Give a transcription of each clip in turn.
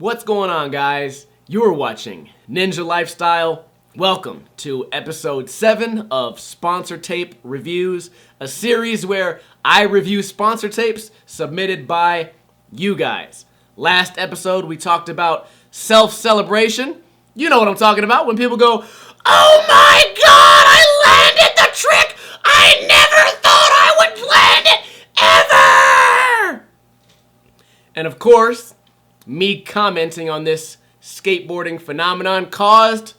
What's going on, guys? You're watching NinjaLifestyle. Welcome to episode 7 of Sponsor Tape Reviews, a series where I review sponsor tapes submitted by you guys. Last episode, we talked about self-celebration. You know what I'm talking about when people go, "Oh my God, I landed the trick! I never thought I would land it ever!" And of course, me commenting on this skateboarding phenomenon caused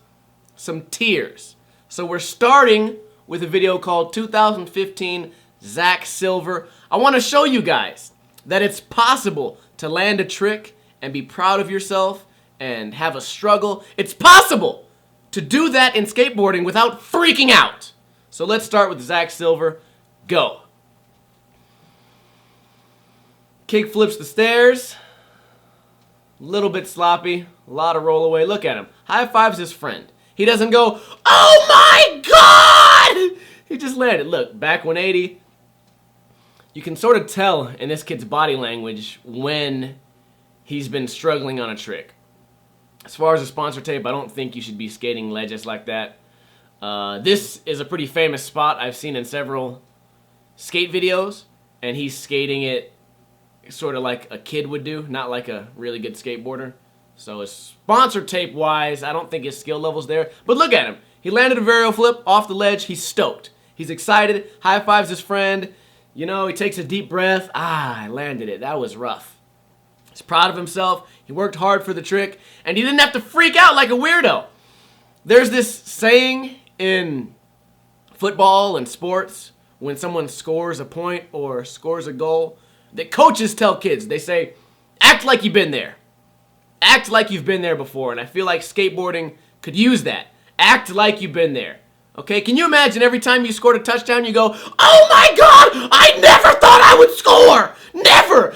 some tears. So we're starting with a video called 2015 Zack Silver. I want to show you guys that it's possible to land a trick and be proud of yourself and have a struggle. It's possible to do that in skateboarding without freaking out. So let's start with Zack Silver. Go. Kick flips the stairs. Little bit sloppy, a lot of roll away. Look at him. High fives his friend. He doesn't go, "Oh my God!" He just landed. Look, back 180. You can sort of tell in this kid's body language when he's been struggling on a trick. As far as a sponsor tape, I don't think you should be skating ledges like that. This is a pretty famous spot I've seen in several skate videos, and he's skating it sort of like a kid would do, not like a really good skateboarder. So as sponsor tape wise, I don't think his skill level's there. But look at him. He landed a varial flip off the ledge. He's stoked. He's excited. High fives his friend. You know, he takes a deep breath. I landed it. That was rough. He's proud of himself. He worked hard for the trick, and he didn't have to freak out like a weirdo. There's this saying in football and sports when someone scores a point or scores a goal that coaches tell kids. They say, act like you've been there. Act like you've been there before. And I feel like skateboarding could use that. Act like you've been there. Okay, can you imagine every time you scored a touchdown, you go, "Oh my God, I never thought I would score! Never!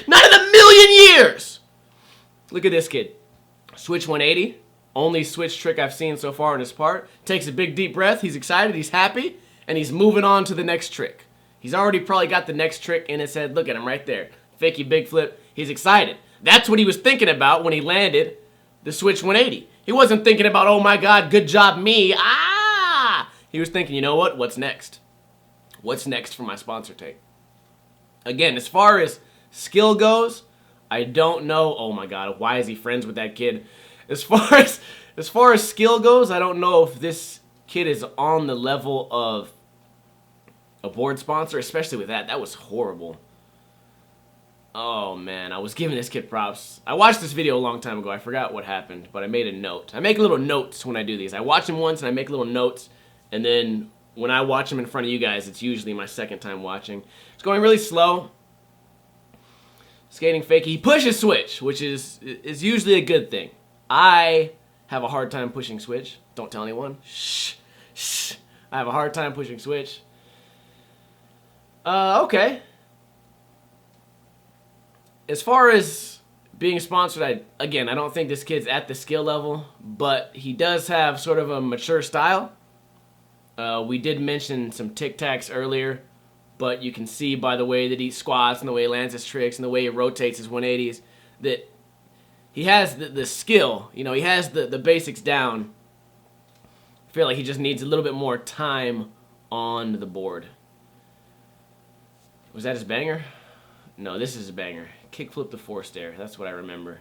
Not in a million years!" Look at this kid. Switch 180. Only switch trick I've seen so far in his part. Takes a big deep breath. He's excited. He's happy. And he's moving on to the next trick. He's already probably got the next trick in his head. Look at him right there. Fakey big flip. He's excited. That's what he was thinking about when he landed the switch 180. He wasn't thinking about, "Oh my God, good job me. Ah!" He was thinking, you know what? What's next? What's next for my sponsor tape? Again, as far as skill goes, I don't know. Oh my God, why is he friends with that kid? As far as skill goes, I don't know if this kid is on the level of a board sponsor, especially with that. That was horrible. Oh man, I was giving this kid props. I watched this video a long time ago. I forgot what happened, but I made a note. I make little notes when I do these. I watch him once and I make little notes, and then when I watch him in front of you guys, it's usually my second time watching. It's going really slow. Skating fakey. He pushes switch, which is usually a good thing. I have a hard time pushing switch. Don't tell anyone. Shh. Shh. I have a hard time pushing switch. Okay. As far as being sponsored, I don't think this kid's at the skill level, but he does have sort of a mature style. We did mention some Tic Tacs earlier, but you can see by the way that he squats and the way he lands his tricks and the way he rotates his 180s that he has the skill. You know, he has the basics down. I feel like he just needs a little bit more time on the board. Was that his banger? No, this is a banger. Kickflip the forced air. That's what I remember.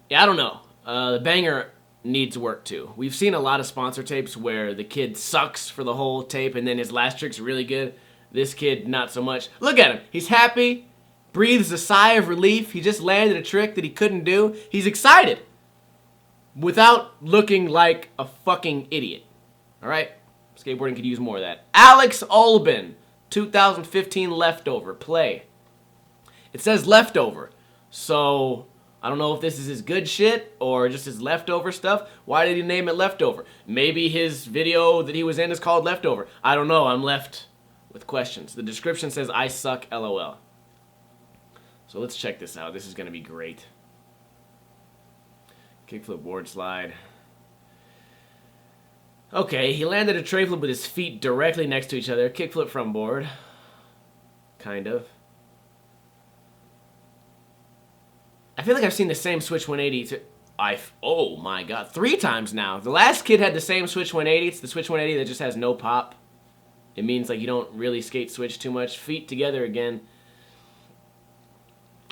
Yeah, I don't know. The banger needs work too. We've seen a lot of sponsor tapes where the kid sucks for the whole tape and then his last trick's really good. This kid, not so much. Look at him. He's happy. Breathes a sigh of relief. He just landed a trick that he couldn't do. He's excited. Without looking like a fucking idiot. Alright? Skateboarding could use more of that. Alex Albin. 2015 leftover. Play. It says leftover. So, I don't know if this is his good shit or just his leftover stuff. Why did he name it leftover? Maybe his video that he was in is called leftover. I don't know. I'm left with questions. The description says, "I suck, LOL." So let's check this out. This is going to be great. Kickflip board slide. Okay, he landed a tray flip with his feet directly next to each other. Kickflip from board. Kind of. feel like I've seen the same Switch 180 oh my god, 3 times now. The last kid had the same Switch 180. It's the Switch 180 that just has no pop. It means like you don't really skate switch too much. Feet together again.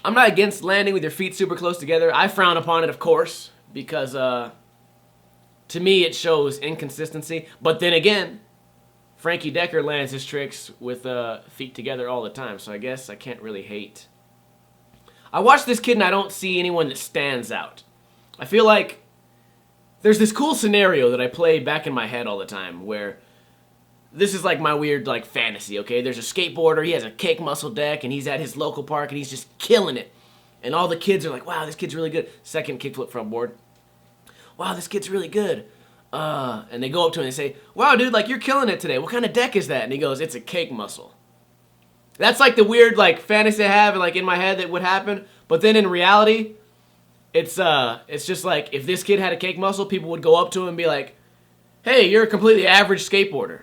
I'm not against landing with your feet super close together. I frown upon it, of course, because to me it shows inconsistency. But then again, Frankie Decker lands his tricks with feet together all the time, so I guess I can't really hate. I watch this kid and I don't see anyone that stands out. I feel like there's this cool scenario that I play back in my head all the time where this is like my weird like fantasy, okay? There's a skateboarder, he has a cake muscle deck, and he's at his local park and he's just killing it. And all the kids are like, wow, this kid's really good. Second kickflip front board. Wow, this kid's really good. And they go up to him and they say, wow, dude, like you're killing it today. What kind of deck is that? And he goes, it's a cake muscle. That's like the weird like fantasy I have like in my head that would happen. But then in reality, it's just like if this kid had a cake muscle, people would go up to him and be like, hey, you're a completely average skateboarder.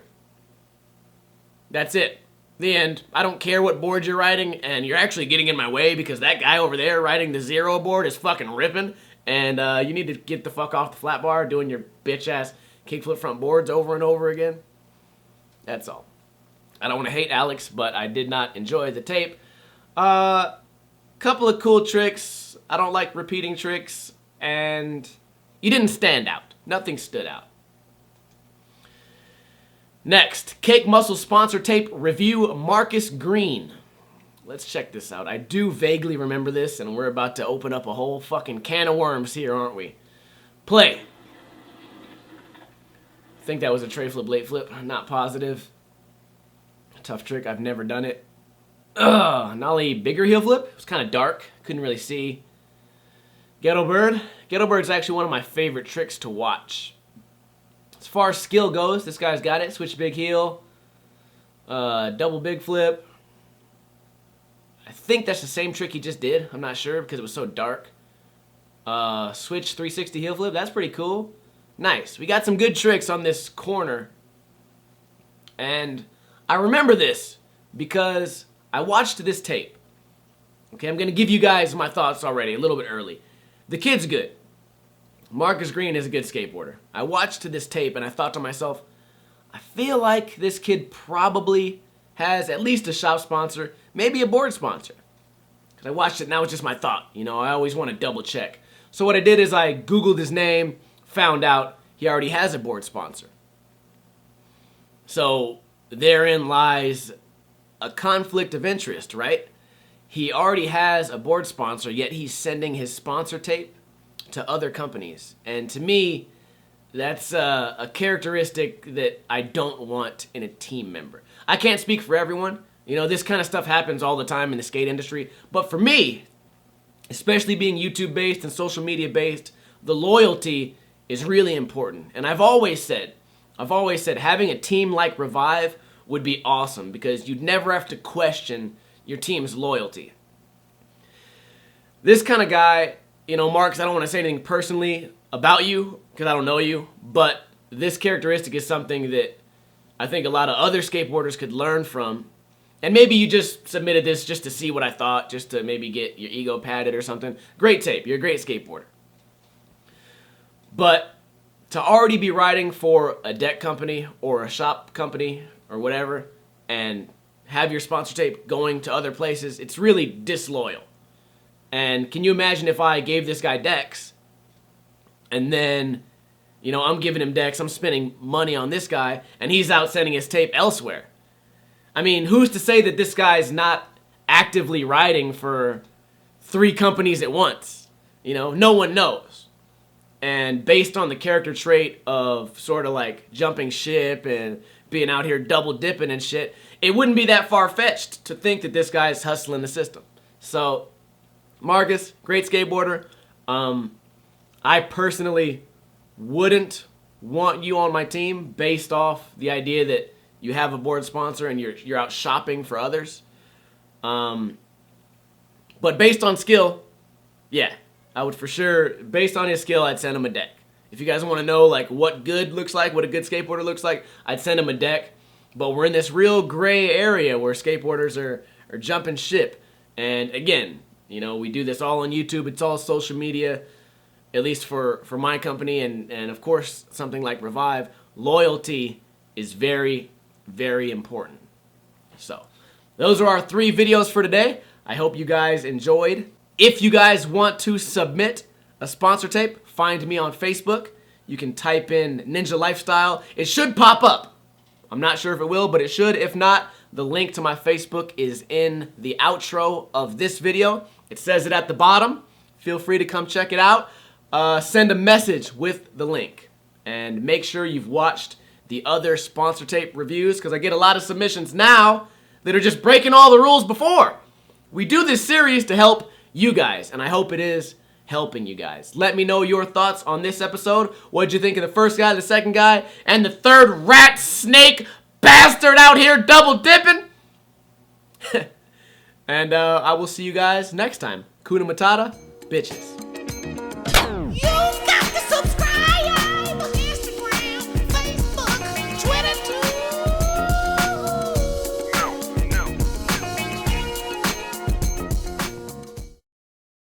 That's it. The end. I don't care what board you're riding, and you're actually getting in my way because that guy over there riding the zero board is fucking ripping, and you need to get the fuck off the flat bar doing your bitch-ass kickflip front boards over and over again. That's all. I don't want to hate Alex, but I did not enjoy the tape. Couple of cool tricks. I don't like repeating tricks, and you didn't stand out. Nothing stood out. Next, Cake Muscle sponsor tape review, Marcus Green. Let's check this out. I do vaguely remember this, and we're about to open up a whole fucking can of worms here, aren't we? Play. I think that was a tray flip, late flip. I'm not positive. Tough trick. I've never done it. Nollie bigger heel flip. It was kind of dark. Couldn't really see. Ghetto Bird. Ghetto Bird's actually one of my favorite tricks to watch. As far as skill goes, this guy's got it. Switch big heel. Double big flip. I think that's the same trick he just did. I'm not sure because it was so dark. Switch 360 heel flip. That's pretty cool. Nice. We got some good tricks on this corner. And I remember this because I watched this tape. Okay, I'm going to give you guys my thoughts already a little bit early. The kid's good. Marcus Green is a good skateboarder. I watched this tape and I thought to myself, I feel like this kid probably has at least a shop sponsor, maybe a board sponsor. Because I watched it and that was just my thought. You know, I always want to double check. So what I did is I Googled his name, found out he already has a board sponsor. So therein lies a conflict of interest, right? He already has a board sponsor, yet he's sending his sponsor tape to other companies. And to me, that's a characteristic that I don't want in a team member. I can't speak for everyone. You know, this kind of stuff happens all the time in the skate industry. But for me, especially being YouTube-based and social media-based, the loyalty is really important. And I've always said having a team like Revive would be awesome because you'd never have to question your team's loyalty. This kind of guy, you know, Marcus, I don't want to say anything personally about you because I don't know you, but this characteristic is something that I think a lot of other skateboarders could learn from. And maybe you just submitted this just to see what I thought, just to maybe get your ego padded or something. Great tape. You're a great skateboarder. But to already be riding for a deck company or a shop company or whatever and have your sponsor tape going to other places, it's really disloyal. And can you imagine if I gave this guy decks and then, you know, I'm giving him decks, I'm spending money on this guy, and he's out sending his tape elsewhere? I mean, who's to say that this guy's not actively riding for 3 companies at once? You know, no one knows. And based on the character trait of sort of like jumping ship and being out here double dipping and shit, it wouldn't be that far-fetched to think that this guy's hustling the system. So Marcus, great skateboarder. I personally wouldn't want you on my team based off the idea that you have a board sponsor and you're out shopping for others. But based on skill, yeah, I would for sure, based on his skill, I'd send him a deck. If you guys want to know like what good looks like, what a good skateboarder looks like, I'd send him a deck. But we're in this real gray area where skateboarders are jumping ship. And again, You know, we do this all on YouTube. It's all social media, at least for my company. And of course, something like Revive, loyalty is very, very important. So those are our 3 videos for today. I hope you guys enjoyed. If you guys want to submit a sponsor tape, find me on Facebook. You can type in NinjaLifestyle. It should pop up. I'm not sure if it will, but it should. If not, the link to my Facebook is in the outro of this video. It says it at the bottom. Feel free to come check it out. Send a message with the link. And make sure you've watched the other sponsor tape reviews, because I get a lot of submissions now that are just breaking all the rules before. We do this series to help you guys, and I hope it is helping you guys. Let me know your thoughts on this episode. What did you think of the first guy, the second guy, and the third rat snake bastard out here double dipping? And I will see you guys next time. Kuna Matata, bitches.